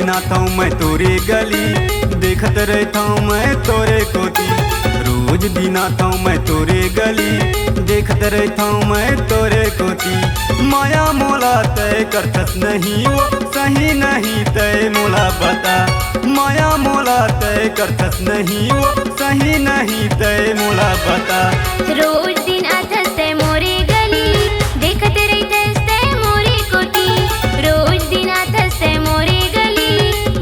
दिनाता हूँ मैं तोरे गली, देखत रहता हूँ मैं तोरे कोती। रोज दिनाता हूँ मैं तोरे गली, देखत रहता हूँ मैं तोरे कोती। माया मोला तय करतस नहीं वो सही नहीं तय मोला बता। माया मोला तय करतस नहीं वो सही नहीं तय मोला बता। रोज दिन आथस तय मोरे गली, देखत रहितस तय मोरे कोती। रोज दिन आथस तय मोरे गली,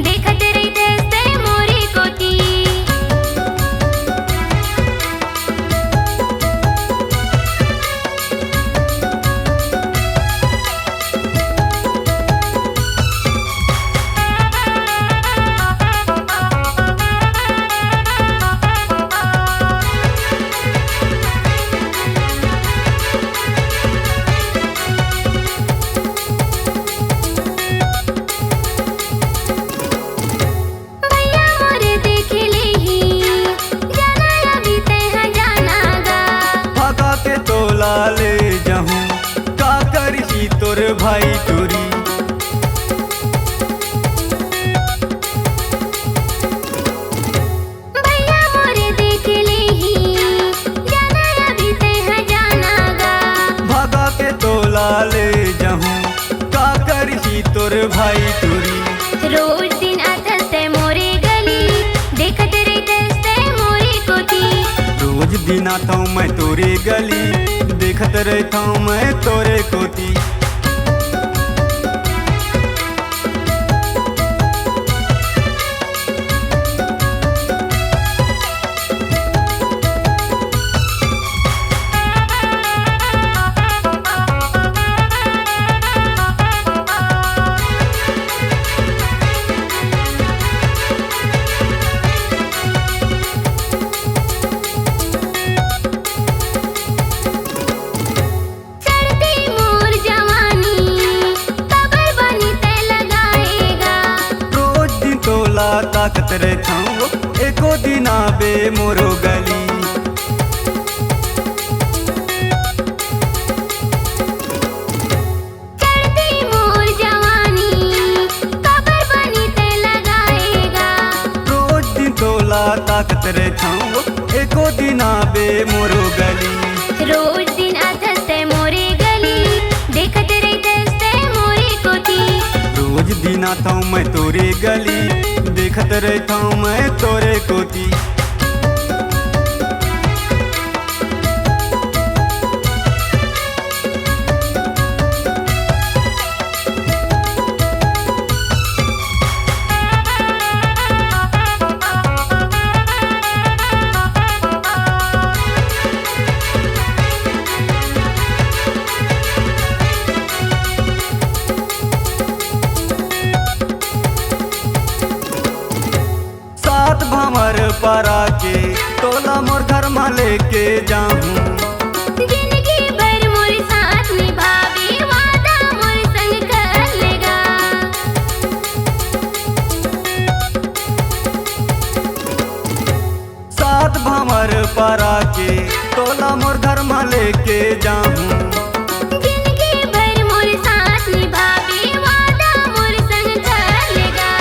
देखत रहितस तय मोरे कोती। ले जाऊं का करही तोर भाई टोरी। भैया मोरे देख लेही जाना अभी तैहा जानागा। भागा के तोला ले जाऊं का करही तोर भाई टोरी। रोज दिन आथस तय मोरे गली, देखत रहितस तय मोरे कोती। रोज दिन आता हूँ मैं तोरे गली, देखत रहता हूँ मैं तोरे कोती। ताकत रहता हूँ एको दिन आबे मोरो गली। चढ़ती मोर जवानी कबर बनी ते लगाएगा। रोज दिन तोला ताकत रहता हूँ एको दिन आबे मोरो गली। रोज दिन आथस तय मोरे गली, देखत रहितस तय मोरे कोती। रोज दिन आता हूँ मैं तोरे गली, देखत रहता हूँ मैं तोरे कोती। भंवर पारा के तोला मोर घर में लेके जाऊं। जिंदगी भर मोर साथ निभावे वादा मोर संग कर लेगा। सात भंवर पारा के तोला मोर घर में लेके जाऊं। जिंदगी भर मोर साथ निभावे वादा मोर संग कर लेगा।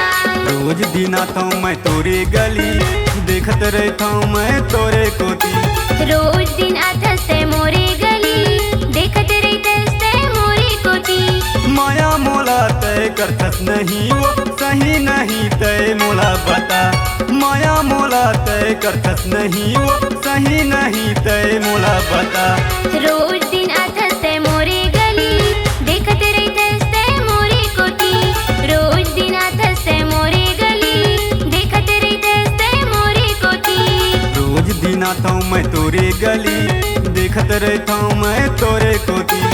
रोज दिन आता हूँ मैं तोरे गली, देखत रहता हूँ मैं तोरे कोती। रोज दिन आथस तय मोरे गली, देखत रहितस तय मोरे कोती। माया मोला तय करतस नहीं वो सही नहीं तय मोला बता। माया मोला तय करतस नहीं वो सही नहीं तय मोला बता। रोज दिन आथस तय मोरे गली, देखत रहितस तय मोरे कोती। रोज दिन आथस तय मोरे गली, देखत रहितस तय मोरे कोती। रोज दिन आता हूँ मैं तोरे गली, देखत रहता हूँ मैं तोरे कोती।